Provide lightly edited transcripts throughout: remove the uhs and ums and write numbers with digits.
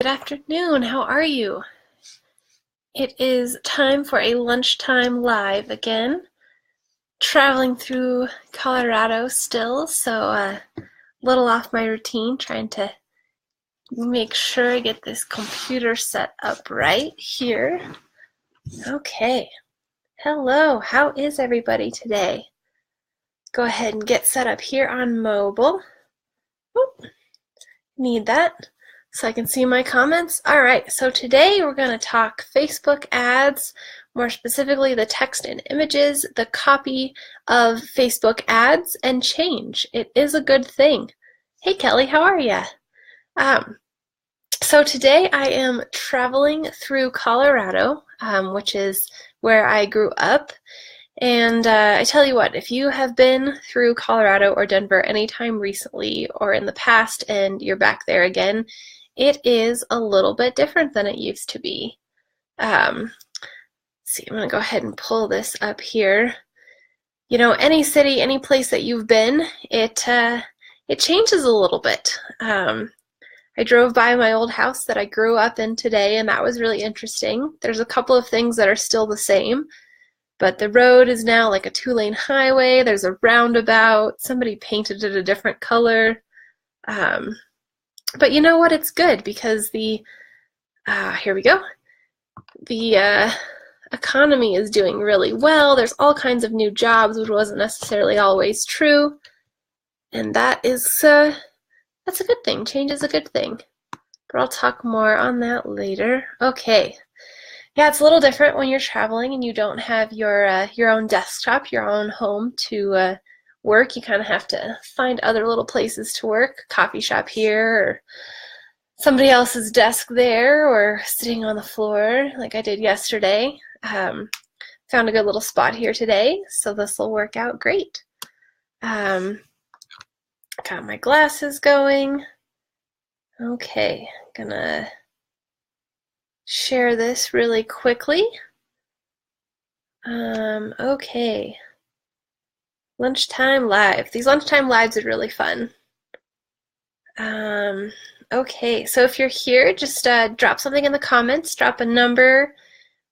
Good afternoon. How are you? It is time for a lunchtime live again. Traveling through Colorado still, so a little off my routine, trying to make sure I get this computer set up right here. Okay. Hello. How is everybody today? Go ahead and get set up here on mobile. Oop, need that so I can see my comments. All right, so today we're going to talk Facebook ads, more specifically the text and images, the copy of Facebook ads, and change. It is a good thing. Hey Kelly, how are you? So today I am traveling through Colorado, which is where I grew up. And I tell you what, if you have been through Colorado or Denver anytime recently or in the past and you're back there again, it is a little bit different than it used to be. Let's see, I'm going to go ahead and pull this up here. You know, any city, any place that you've been, it changes a little bit. I drove by my old house that I grew up in today, and that was really interesting. There's a couple of things that are still the same, but the road is now like a 2-lane highway. There's a roundabout. Somebody painted it a different color. But you know what? It's good because here we go. The economy is doing really well. There's all kinds of new jobs, which wasn't necessarily always true. And that's a good thing. Change is a good thing. But I'll talk more on that later. Okay. Yeah, it's a little different when you're traveling and you don't have your own desktop, your own home to work. You kind of have to find other little places to work, coffee shop here, or somebody else's desk there, or sitting on the floor like I did yesterday. Found a good little spot here today, so this will work out great. Got my glasses going. Okay, gonna share this really quickly. Okay. Lunchtime live. These lunchtime lives are really fun. Okay, so if you're here, just drop something in the comments. Drop a number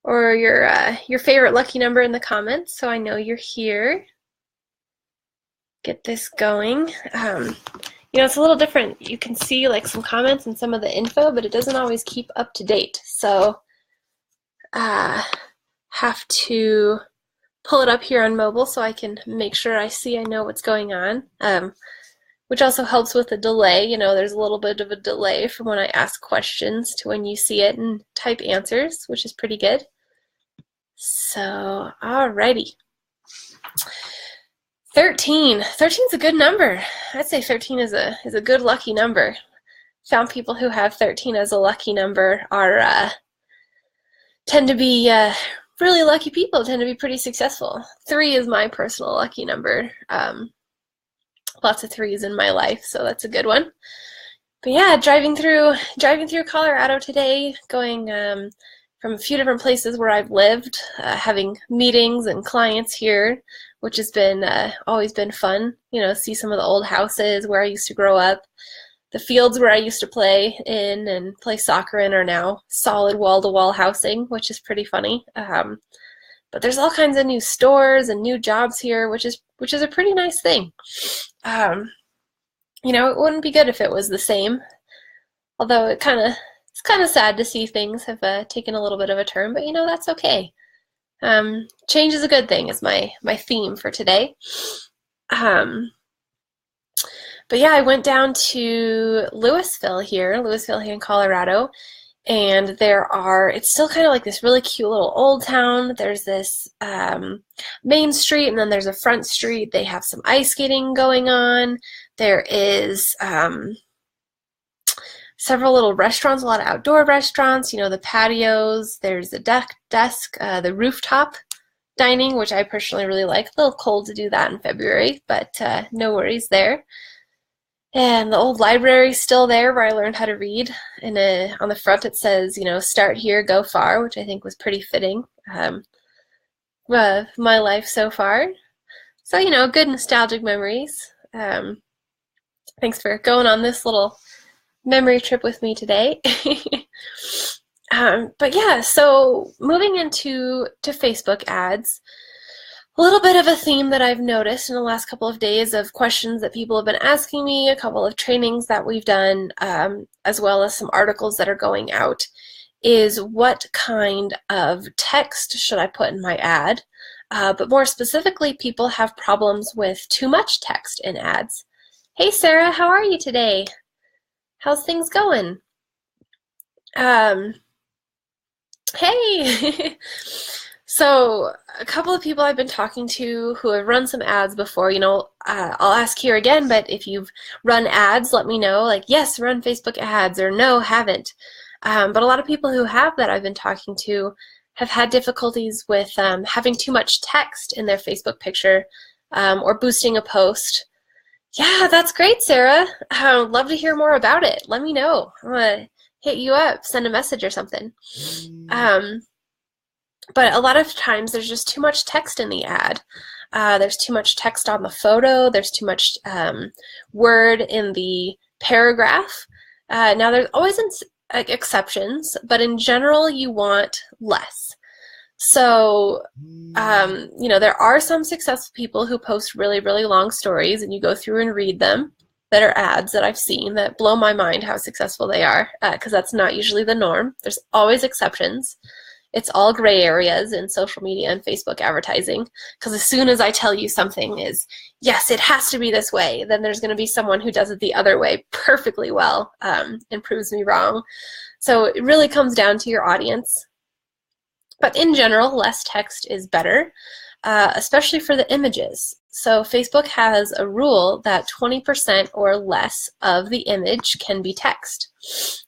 or your favorite lucky number in the comments so I know you're here. Get this going. You know, it's a little different. You can see like some comments and some of the info, but it doesn't always keep up to date. So have to pull it up here on mobile so I can make sure I know what's going on, which also helps with the delay. You know, there's a little bit of a delay from when I ask questions to when you see it and type answers, which is pretty good. So, alrighty. 13. 13 is a good number. I'd say 13 is a good lucky number. Found people who have 13 as a lucky number tend to be really lucky people, tend to be pretty successful. 3 is my personal lucky number. Lots of 3s in my life, so that's a good one. But yeah, driving through Colorado today, going from a few different places where I've lived, having meetings and clients here, which has been always been fun. You know, see some of the old houses where I used to grow up. The fields where I used to play in and play soccer in are now solid wall-to-wall housing, which is pretty funny. But there's all kinds of new stores and new jobs here, which is a pretty nice thing. You know, it wouldn't be good if it was the same. Although it's kind of sad to see things have taken a little bit of a turn, but you know, that's okay. Change is a good thing is my theme for today. But yeah, I went down to Louisville here in Colorado, and it's still kind of like this really cute little old town. There's this main street, and then there's a front street. They have some ice skating going on. There is several little restaurants, a lot of outdoor restaurants, you know, the patios. There's the desk, the rooftop dining, which I personally really like. A little cold to do that in February, but no worries there. And the old library's still there where I learned how to read. And on the front it says, you know, start here, go far, which I think was pretty fitting of my life so far. So, you know, good nostalgic memories. Thanks for going on this little memory trip with me today. But yeah, so moving into Facebook ads, a little bit of a theme that I've noticed in the last couple of days of questions that people have been asking me, a couple of trainings that we've done, as well as some articles that are going out, is what kind of text should I put in my ad? But more specifically, people have problems with too much text in ads. Hey Sarah, how are you today? How's things going? Hey! So a couple of people I've been talking to who have run some ads before, I'll ask here again, but if you've run ads, let me know, like, yes, run Facebook ads, or no, haven't. But a lot of people who have that I've been talking to have had difficulties with having too much text in their Facebook picture or boosting a post. Yeah, that's great, Sarah. I would love to hear more about it. Let me know. I'm going to hit you up, send a message or something. But a lot of times there's just too much text in the ad. There's too much text on the photo. There's too much word in the paragraph. Now there's always exceptions, but in general you want less. So, there are some successful people who post really, really long stories, and you go through and read them, that are ads that I've seen that blow my mind how successful they are, because that's not usually the norm. There's always exceptions. It's all gray areas in social media and Facebook advertising, because as soon as I tell you something is, yes, it has to be this way, then there's going to be someone who does it the other way perfectly well and proves me wrong. So it really comes down to your audience. But in general, less text is better, especially for the images. So Facebook has a rule that 20% or less of the image can be text.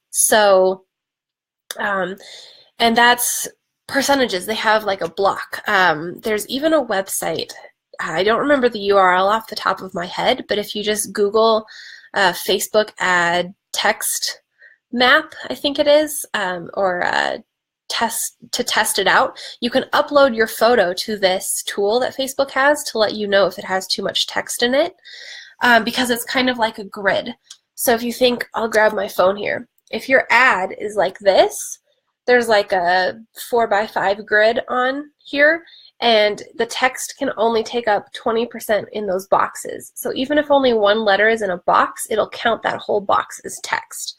So, and that's percentages. They have like a block. There's even a website. I don't remember the URL off the top of my head, but if you just Google Facebook ad text map, I think it is, or test it out, you can upload your photo to this tool that Facebook has to let you know if it has too much text in it, because it's kind of like a grid. So if you think, I'll grab my phone here, if your ad is like this, there's like a 4x5 grid on here, and the text can only take up 20% in those boxes. So even if only one letter is in a box, it'll count that whole box as text.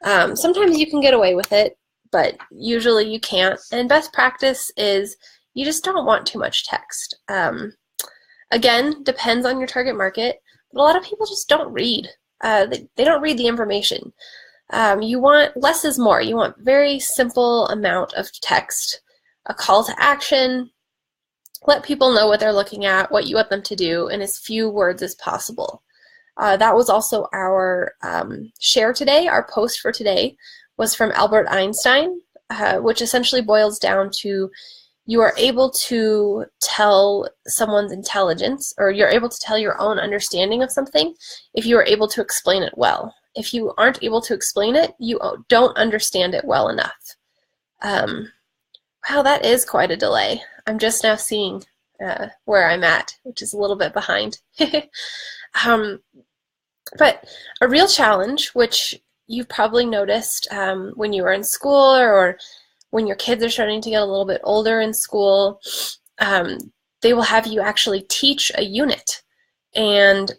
Sometimes you can get away with it, but usually you can't. And best practice is you just don't want too much text. Again, depends on your target market, but a lot of people just don't read. They don't read the information. You want less is more. You want very simple amount of text, a call to action, let people know what they're looking at, what you want them to do, in as few words as possible. That was also our share today. Our post for today was from Albert Einstein, which essentially boils down to you are able to tell someone's intelligence, or you're able to tell your own understanding of something if you are able to explain it well. If you aren't able to explain it, you don't understand it well enough. Wow, that is quite a delay. I'm just now seeing where I'm at, which is a little bit behind. But a real challenge, which you've probably noticed when you were in school, or when your kids are starting to get a little bit older in school, they will have you actually teach a unit. And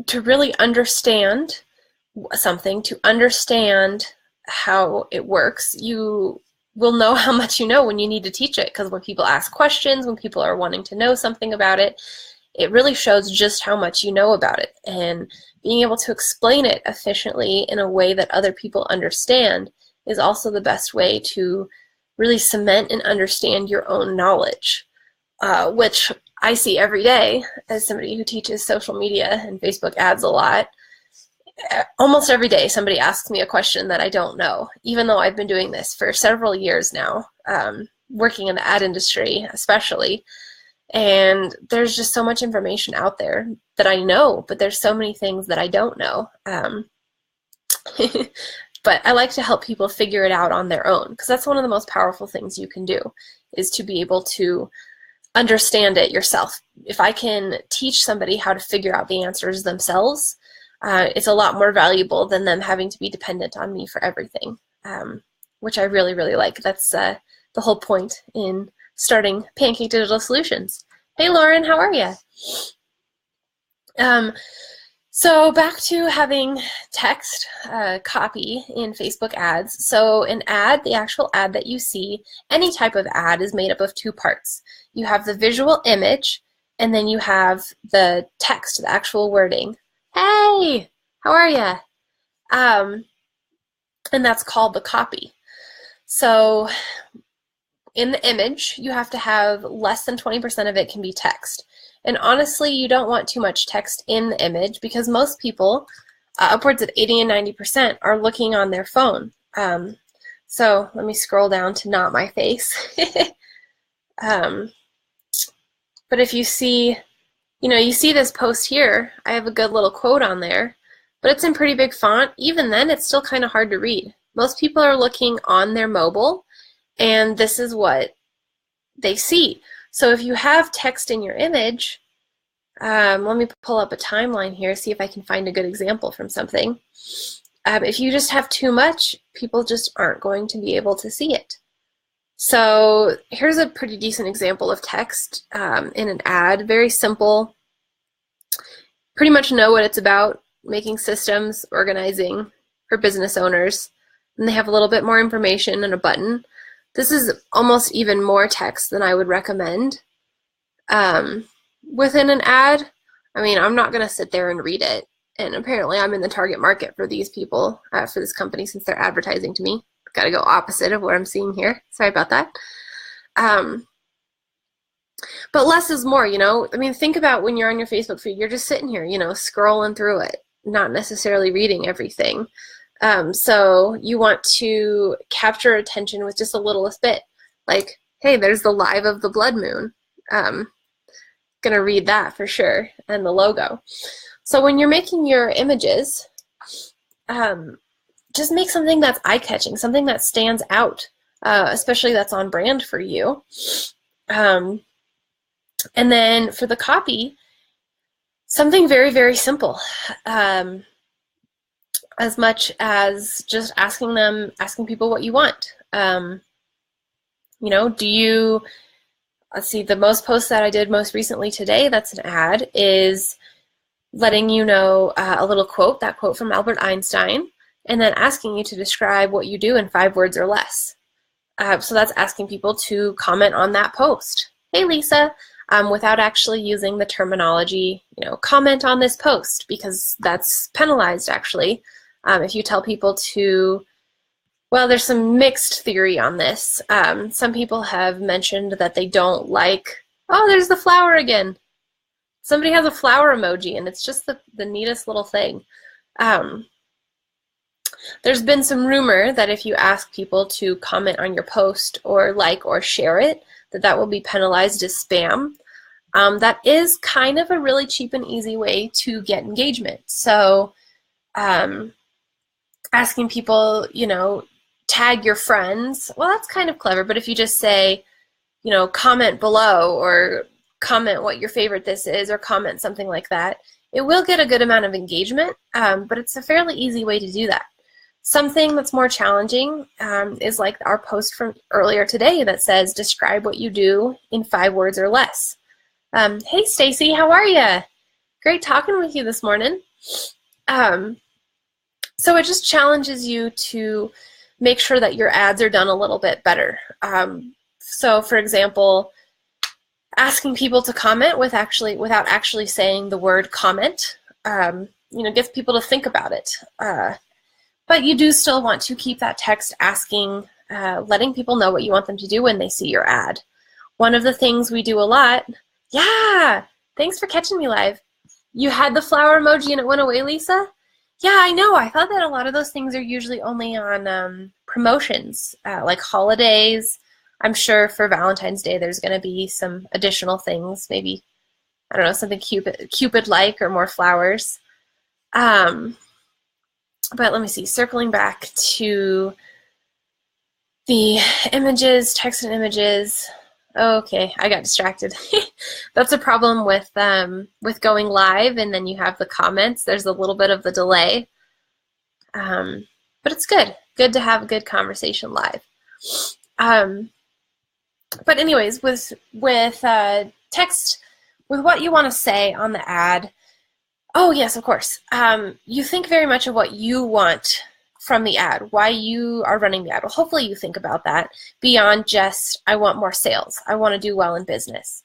to really understand something, to understand how it works, you will know how much you know when you need to teach it, because when people ask questions, when people are wanting to know something about it, it really shows just how much you know about it. And being able to explain it efficiently in a way that other people understand is also the best way to really cement and understand your own knowledge, which I see every day as somebody who teaches social media and Facebook ads a lot. Almost every day somebody asks me a question that I don't know, even though I've been doing this for several years now, working in the ad industry especially. And there's just so much information out there that I know, but there's so many things that I don't know. But I like to help people figure it out on their own, because that's one of the most powerful things you can do, is to be able to understand it yourself. If I can teach somebody how to figure out the answers themselves, it's a lot more valuable than them having to be dependent on me for everything, which I really, really like. That's the whole point in starting Pancake Digital Solutions. Hey, Lauren, how are you? So back to having text copy in Facebook ads. So an ad, the actual ad that you see, any type of ad is made up of two parts. You have the visual image, and then you have the text, the actual wording. Hey, how are you? And that's called the copy. So in the image, you have to have less than 20% of it can be text. And honestly, you don't want too much text in the image because most people, upwards of 80 and 90%, are looking on their phone. So let me scroll down to not my face. But if you see, you see this post here, I have a good little quote on there, but it's in pretty big font. Even then, it's still kind of hard to read. Most people are looking on their mobile, and this is what they see. So if you have text in your image, let me pull up a timeline here, see if I can find a good example from something. If you just have too much, people just aren't going to be able to see it. So here's a pretty decent example of text in an ad, very simple. Pretty much know what it's about, making systems, organizing for business owners. And they have a little bit more information and a button. This is almost even more text than I would recommend within an ad. I mean, I'm not going to sit there and read it. And apparently I'm in the target market for these people, for this company, since they're advertising to me. Got to go opposite of what I'm seeing here. Sorry about that. But less is more, I mean, think about when you're on your Facebook feed, you're just sitting here, scrolling through it, not necessarily reading everything. So you want to capture attention with just a littlest bit. Like, hey, there's the live of the blood moon. Gonna read that for sure, and the logo. So when you're making your images, just make something that's eye-catching, something that stands out, especially that's on brand for you. And then for the copy, something very, very simple. As much as just asking people what you want. Let's see, the most posts that I did most recently today, that's an ad, is letting you know a little quote, that quote from Albert Einstein, and then asking you to describe what you do in 5 words or less. So that's asking people to comment on that post. Hey, Lisa, without actually using the terminology, comment on this post, because that's penalized actually. If you tell people to, well, there's some mixed theory on this. Some people have mentioned that they don't like, oh, there's the flower again. Somebody has a flower emoji, and it's just the neatest little thing. There's been some rumor that if you ask people to comment on your post or like or share it, that will be penalized as spam. That is kind of a really cheap and easy way to get engagement. So asking people, tag your friends, well, that's kind of clever, but if you just say, comment below or comment what your favorite this is or comment something like that, it will get a good amount of engagement, but it's a fairly easy way to do that. Something that's more challenging is like our post from earlier today that says, describe what you do in 5 words or less. Hey, Stacy, how are you? Great talking with you this morning. So it just challenges you to make sure that your ads are done a little bit better. So for example, asking people to comment without actually saying the word comment, gets people to think about it. But you do still want to keep that text asking, letting people know what you want them to do when they see your ad. One of the things we do a lot, yeah, thanks for catching me live. You had the flower emoji and it went away, Lisa? Yeah, I know. I thought that a lot of those things are usually only on promotions, like holidays. I'm sure for Valentine's Day there's going to be some additional things, maybe, I don't know, something Cupid-like or more flowers. But let me see, circling back to the images, text and images. Okay, I got distracted. That's a problem with going live, and then you have the comments. There's a little bit of the delay, but it's good. Good to have a good conversation live. But anyways, with text, with what you want to say on the ad. Oh yes, of course. You think very much of what you want from the ad, why you are running the ad. Well, hopefully you think about that beyond just, I want more sales, I want to do well in business.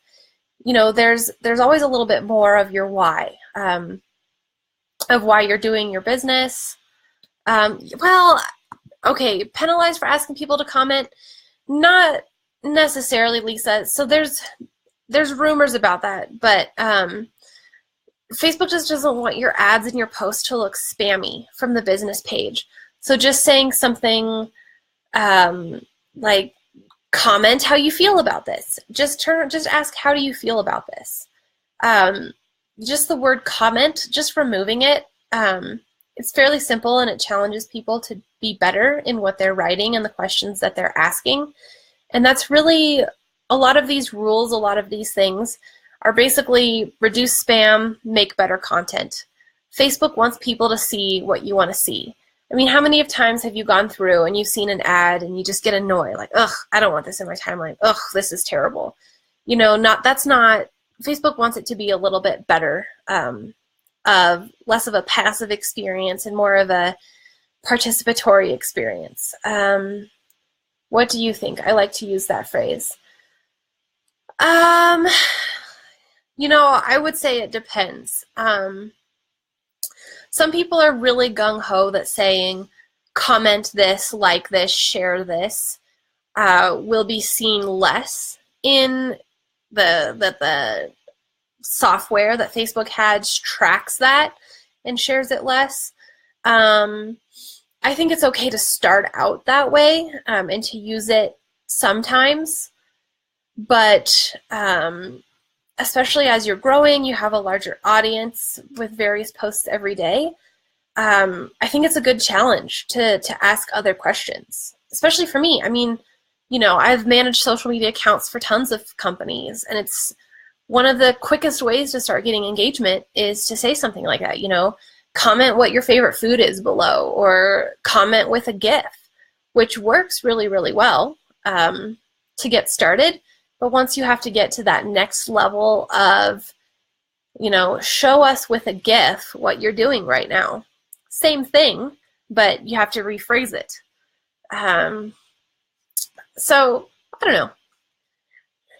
You know, there's always a little bit more of your why, of why you're doing your business. Well, okay, penalized for asking people to comment, not necessarily, Lisa. So there's rumors about that, but Facebook just doesn't want your ads and your posts to look spammy from the business page. So just saying something like, comment how you feel about this. Just ask, how do you feel about this? Just the word comment, just removing it, it's fairly simple, and it challenges people to be better in what they're writing and the questions that they're asking. And that's really, a lot of these rules, a lot of these things are basically reduce spam, make better content. Facebook wants people to see what you want to see. I mean, how many times have you gone through and you've seen an ad and you just get annoyed, like, ugh, I don't want this in my timeline. Ugh, this is terrible. You know, Facebook wants it to be a little bit better, of less of a passive experience and more of a participatory experience. What do you think? I like to use that phrase. You know, I would say it depends. Some people are really gung-ho that saying, comment this, like this, share this, will be seen less in the software that Facebook has tracks that and shares it less. I think it's okay to start out that way, and to use it sometimes, but especially as you're growing, you have a larger audience with various posts every day. I think it's a good challenge to ask other questions, especially for me. I mean, you know, I've managed social media accounts for tons of companies, and it's one of the quickest ways to start getting engagement is to say something like that, you know, comment what your favorite food is below, or comment with a GIF, which works really, really well to get started. But once you have to get to that next level of, you know, show us with a GIF what you're doing right now. Same thing, but you have to rephrase it. So, I don't know.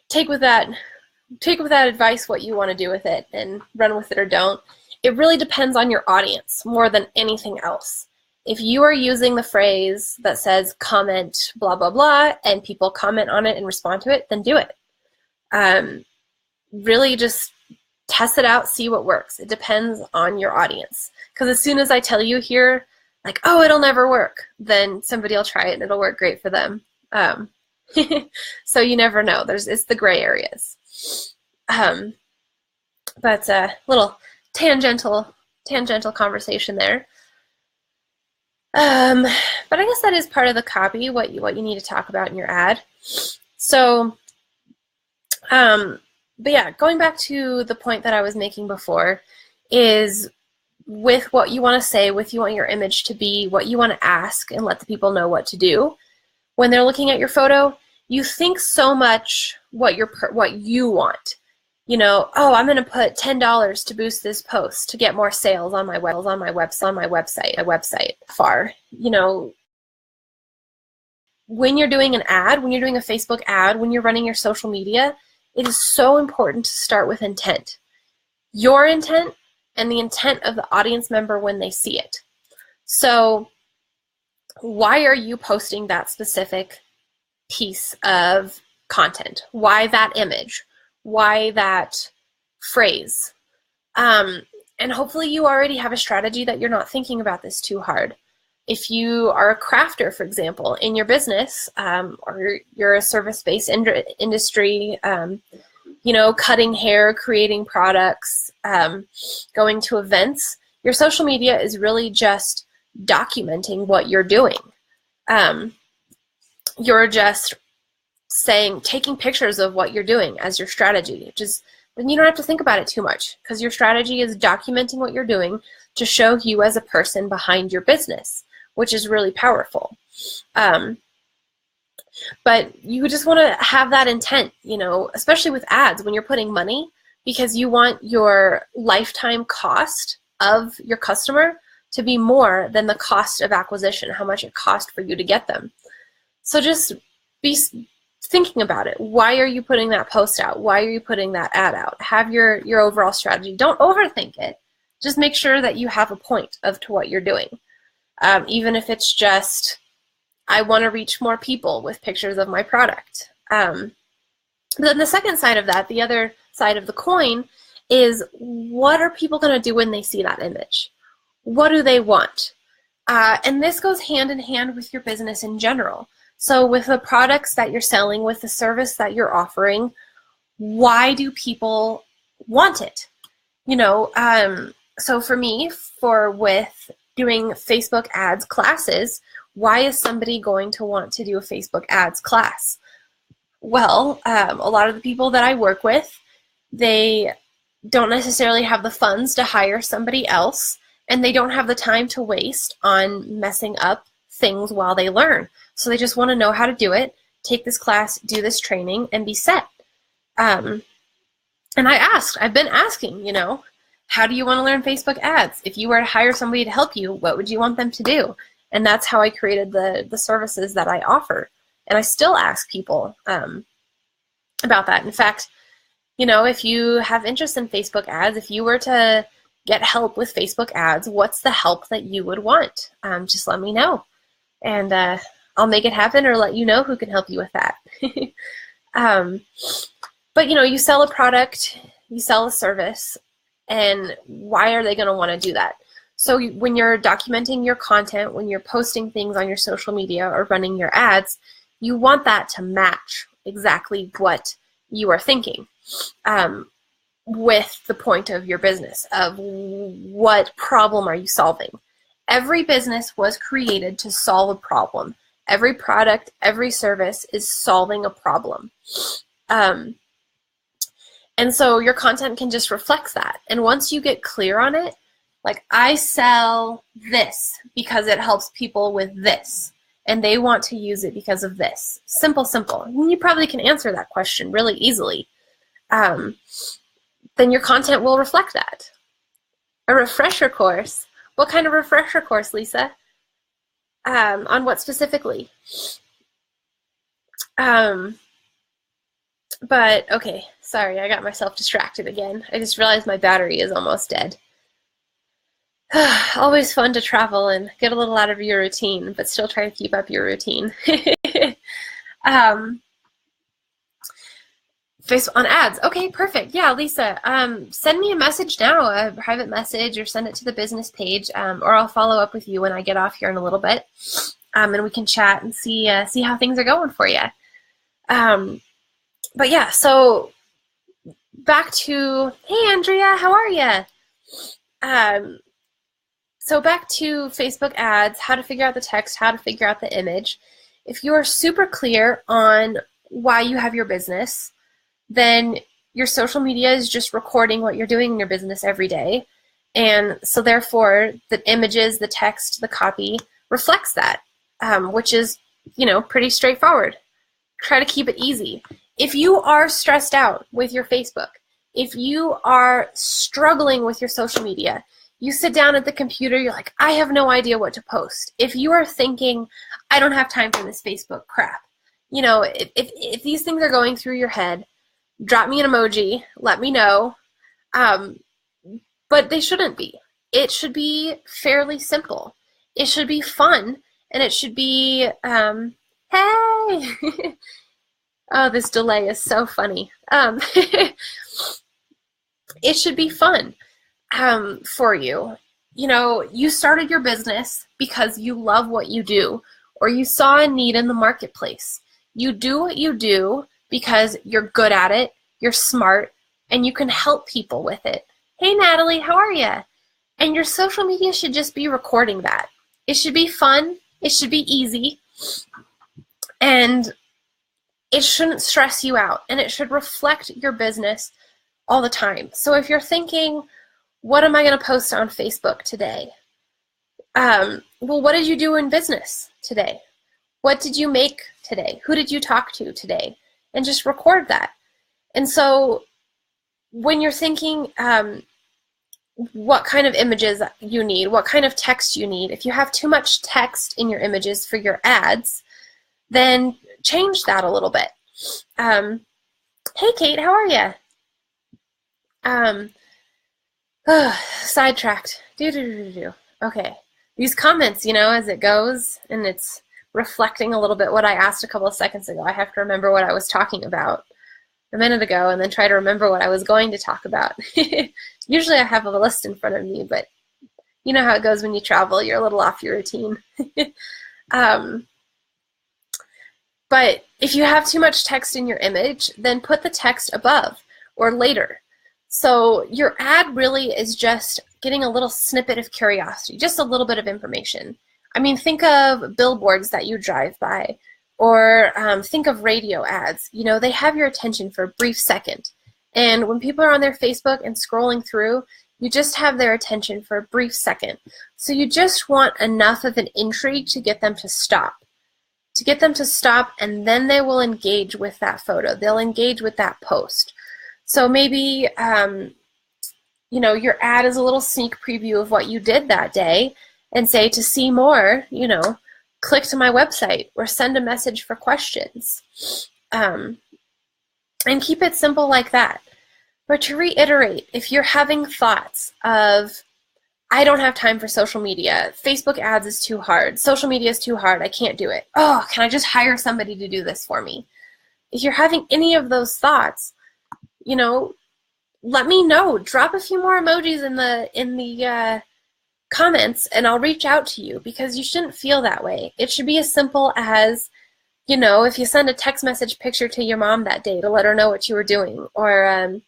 Take with that advice what you want to do with it, and run with it or don't. It really depends on your audience more than anything else. If you are using the phrase that says comment blah, blah, blah, and people comment on it and respond to it, then do it. Really just test it out, see what works. It depends on your audience. Because as soon as I tell you here, like, oh, it'll never work, then somebody will try it and it'll work great for them. So you never know. It's the gray areas. But a little tangential conversation there. But I guess that is part of the copy, what you need to talk about in your ad. So, but yeah, going back to the point that I was making before, is with what you want to say, with you want your image to be, what you want to ask, and let the people know what to do. When they're looking at your photo, you think so much what you want. You know, oh, I'm going to put $10 to boost this post to get more sales on my website. Far, you know, when you're doing an ad, when you're doing a Facebook ad, when you're running your social media, it is so important to start with intent. Your intent and the intent of the audience member when they see it. So, why are you posting that specific piece of content? Why that image? Why that phrase? And hopefully you already have a strategy that you're not thinking about this too hard. If you are a crafter, for example, in your business, or you're a service-based industry, you know, cutting hair, creating products, going to events, your social media is really just documenting what you're doing. You're just taking pictures of what you're doing as your strategy. Then you don't have to think about it too much, because your strategy is documenting what you're doing to show you as a person behind your business, which is really powerful. But you just want to have that intent, especially with ads when you're putting money, because you want your lifetime cost of your customer to be more than the cost of acquisition, how much it cost for you to get them. So just be thinking about it. Why are you putting that post out? Why are you putting that ad out? Have your overall strategy. Don't overthink it. Just make sure that you have a point to what you're doing. Even if it's just, I want to reach more people with pictures of my product. Then the second side of that, the other side of the coin, is what are people going to do when they see that image? What do they want? And this goes hand in hand with your business in general. So with the products that you're selling, with the service that you're offering, why do people want it? So for me, with doing Facebook ads classes, why is somebody going to want to do a Facebook ads class? Well, a lot of the people that I work with, they don't necessarily have the funds to hire somebody else, and they don't have the time to waste on messing up things while they learn. So they just want to know how to do it, take this class, do this training, and be set. And I've been asking, how do you want to learn Facebook ads? If you were to hire somebody to help you, what would you want them to do? And that's how I created the services that I offer. And I still ask people about that. In fact, if you have interest in Facebook ads, if you were to get help with Facebook ads, what's the help that you would want? Just let me know. And I'll make it happen, or let you know who can help you with that. But you sell a product, you sell a service, and why are they going to want to do that? So when you're documenting your content, when you're posting things on your social media or running your ads, you want that to match exactly what you are thinking with the point of your business, of what problem are you solving. Every business was created to solve a problem. Every product, every service is solving a problem. And so your content can just reflect that. And once you get clear on it, like, I sell this because it helps people with this, and they want to use it because of this. Simple, simple. And you probably can answer that question really easily. Then your content will reflect that. A refresher course. What kind of refresher course, Lisa? On what specifically? But okay, sorry, I got myself distracted again. I just realized my battery is almost dead. Always fun to travel and get a little out of your routine, but still try to keep up your routine. Facebook on ads. Okay, perfect. Yeah, Lisa, send me a message now, a private message, or send it to the business page, or I'll follow up with you when I get off here in a little bit, and we can chat and see how things are going for you. But yeah, so back to, hey, Andrea, how are you? So back to Facebook ads, how to figure out the text, how to figure out the image. If you are super clear on why you have your business, then your social media is just recording what you're doing in your business every day. And so therefore, the images, the text, the copy reflects that, which is, pretty straightforward. Try to keep it easy. If you are stressed out with your Facebook, if you are struggling with your social media, you sit down at the computer, you're like, I have no idea what to post. If you are thinking, I don't have time for this Facebook crap, if these things are going through your head, drop me an emoji, let me know. But they shouldn't be. It should be fairly simple. It should be fun, and it should be, hey! Oh, this delay is so funny. It should be fun for you. You started your business because you love what you do, or you saw a need in the marketplace. You do what you do because you're good at it, you're smart, and you can help people with it. Hey, Natalie, how are you? And your social media should just be recording that. It should be fun. It should be easy. And it shouldn't stress you out, and it should reflect your business all the time. So if you're thinking, what am I going to post on Facebook today? Well, what did you do in business today? What did you make today? Who did you talk to today? And just record that. And so when you're thinking what kind of images you need, what kind of text you need, if you have too much text in your images for your ads, then change that a little bit. Hey, Kate, how are you? Sidetracked. Okay. These comments, as it goes, and it's reflecting a little bit what I asked a couple of seconds ago. I have to remember what I was talking about a minute ago and then try to remember what I was going to talk about. Usually I have a list in front of me, but you know how it goes when you travel. You're a little off your routine. But if you have too much text in your image, then put the text above or later. So your ad really is just getting a little snippet of curiosity, just a little bit of information. I mean, think of billboards that you drive by, or think of radio ads. They have your attention for a brief second. And when people are on their Facebook and scrolling through, you just have their attention for a brief second. So you just want enough of an intrigue to get them to stop. And then they will engage with that photo. They'll engage with that post. So maybe, your ad is a little sneak preview of what you did that day, and say, to see more, click to my website or send a message for questions. And keep it simple like that. But to reiterate, if you're having thoughts of, I don't have time for social media, Facebook ads is too hard, social media is too hard, I can't do it. Oh, can I just hire somebody to do this for me? If you're having any of those thoughts, let me know. Drop a few more emojis in the comments, and I'll reach out to you, because you shouldn't feel that way. It should be as simple as, if you send a text message picture to your mom that day to let her know what you were doing, or,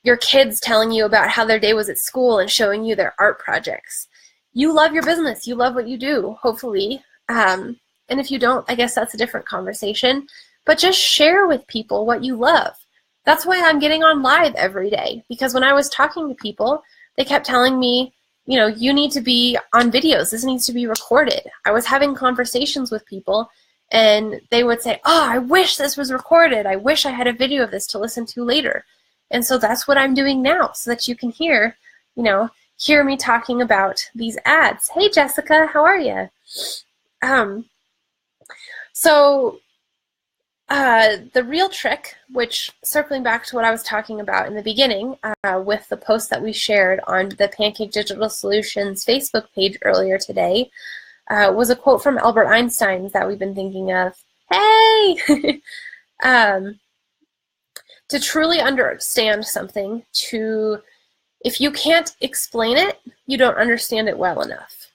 your kids telling you about how their day was at school and showing you their art projects. You love your business. You love what you do, hopefully. And if you don't, I guess that's a different conversation. But just share with people what you love. That's why I'm getting on live every day, because when I was talking to people, they kept telling me, you need to be on videos. This needs to be recorded. I was having conversations with people, and they would say, oh, I wish this was recorded. I wish I had a video of this to listen to later. And so that's what I'm doing now, so that you can hear me talking about these ads. Hey, Jessica, how are you? The real trick, which, circling back to what I was talking about in the beginning with the post that we shared on the Pancake Digital Solutions Facebook page earlier today, was a quote from Albert Einstein that we've been thinking of. Hey! To truly understand something, if you can't explain it, you don't understand it well enough.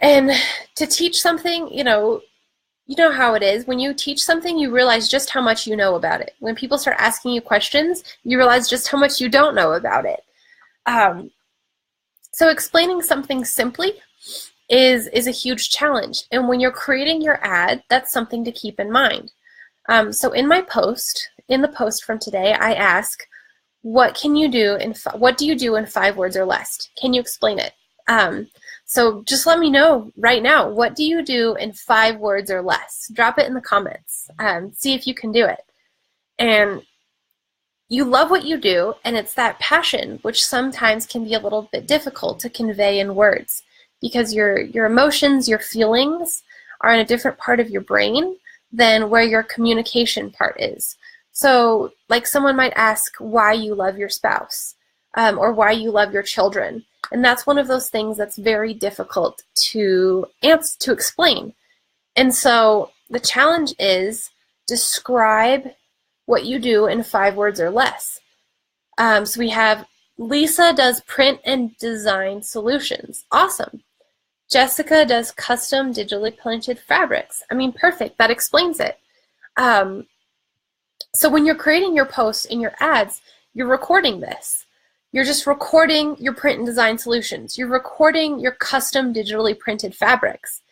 And to teach something, you know how it is. When you teach something, you realize just how much you know about it. When people start asking you questions, you realize just how much you don't know about it. So explaining something simply is a huge challenge. And when you're creating your ad, that's something to keep in mind. So in the post from today, I ask, what do you do in 5 words or less? Can you explain it? So just let me know right now, what do you do in 5 words or less? Drop it in the comments. See if you can do it. And you love what you do, and it's that passion, which sometimes can be a little bit difficult to convey in words, because your emotions, your feelings are in a different part of your brain than where your communication part is. So like someone might ask why you love your spouse, or why you love your children. And that's one of those things that's very difficult to explain. And so the challenge is describe what you do in 5 words or less. So we have Lisa does print and design solutions. Awesome. Jessica does custom digitally printed fabrics. I mean, perfect. That explains it. So when you're creating your posts and your ads, you're recording this. You're just recording your print and design solutions. You're recording your custom digitally printed fabrics.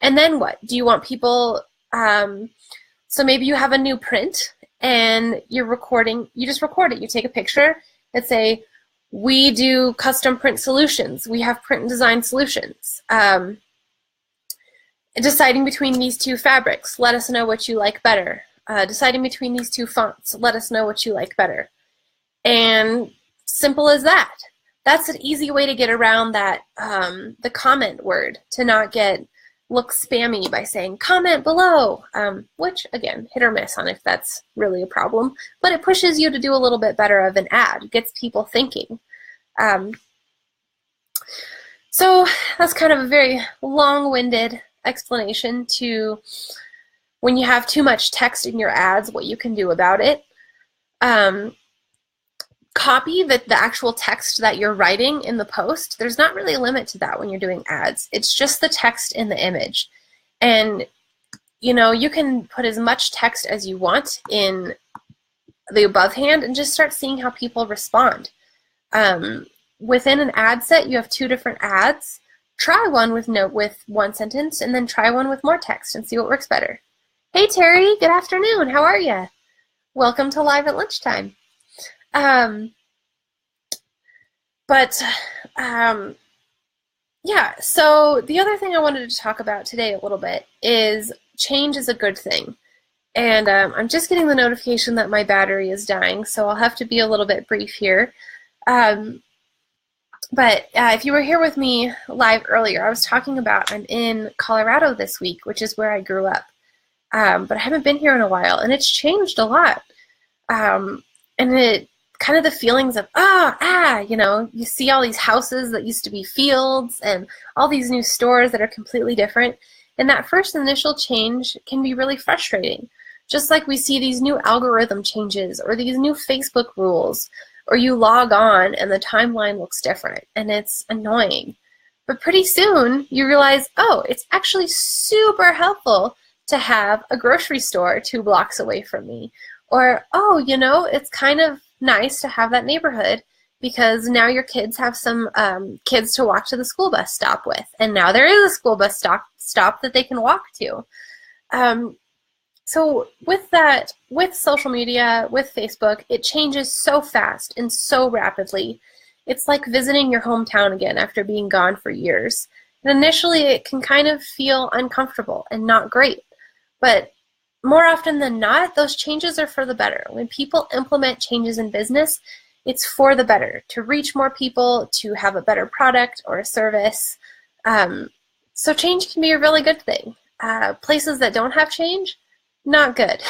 And then what? Do you want people So maybe you have a new print and you're recording, you just record it. You take a picture and say, we do custom print solutions. We have print and design solutions. Deciding between these two fabrics, let us know what you like better. Deciding between these two fonts, let us know what you like better. And simple as that. That's an easy way to get around that, the comment word, to not look spammy by saying comment below, which again, hit or miss on if that's really a problem, but it pushes you to do a little bit better of an ad, gets people thinking. So that's kind of a very long-winded explanation to when you have too much text in your ads, what you can do about it. Copy the actual text that you're writing in the post. There's not really a limit to that when you're doing ads. It's just the text in the image. And you know, you can put as much text as you want in the above hand and just start seeing how people respond. Within an ad set, you have 2 different ads. Try one with one sentence and then try one with more text and see what works better. Hey Terry, good afternoon. How are you? Welcome to Live at Lunchtime. Yeah, so the other thing I wanted to talk about today a little bit is change is a good thing. And I'm just getting the notification that my battery is dying, so I'll have to be a little bit brief here. But if you were here with me live earlier, I was talking about I'm in Colorado this week, which is where I grew up. But I haven't been here in a while, and it's changed a lot. And it kind of the feelings of, you know, you see all these houses that used to be fields and all these new stores that are completely different. And that first initial change can be really frustrating. Just like we see these new algorithm changes or these new Facebook rules, or you log on and the timeline looks different and it's annoying. But pretty soon you realize, oh, it's actually super helpful to have a grocery store 2 blocks away from me. Or, oh, you know, it's kind of nice to have that neighborhood because now your kids have some kids to walk to the school bus stop with. And now there is a school bus stop that they can walk to. So with that, with social media, with Facebook, it changes so fast and so rapidly. It's like visiting your hometown again after being gone for years. And initially it can kind of feel uncomfortable and not great. But more often than not, those changes are for the better. When people implement changes in business, it's for the better, to reach more people, to have a better product or a service. So change can be a really good thing. Places that don't have change, not good.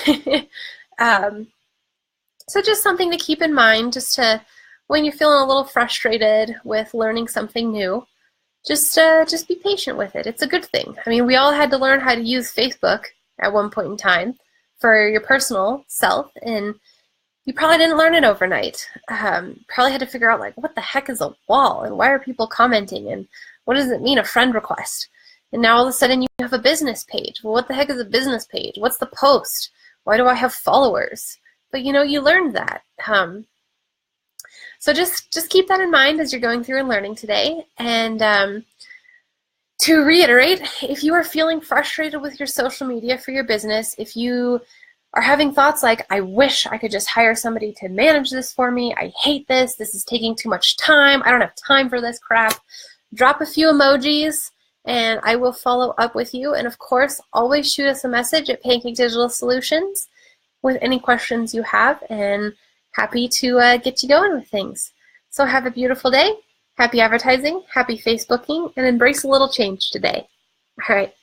So just something to keep in mind, just to, when you're feeling a little frustrated with learning something new, just be patient with it. It's a good thing. I mean, we all had to learn how to use Facebook at one point in time for your personal self, and you probably didn't learn it overnight. Probably had to figure out, like, what the heck is a wall, and why are people commenting, and what does it mean, a friend request? And now all of a sudden you have a business page. Well, what the heck is a business page? What's the post? Why do I have followers? But you know, you learned that. So just keep that in mind as you're going through and learning today. And to reiterate, if you are feeling frustrated with your social media for your business, if you are having thoughts like, I wish I could just hire somebody to manage this for me, I hate this, this is taking too much time, I don't have time for this crap, drop a few emojis and I will follow up with you. And of course, always shoot us a message at Pancake Digital Solutions with any questions you have, and happy to get you going with things. So have a beautiful day. Happy advertising, happy Facebooking, and embrace a little change today. All right.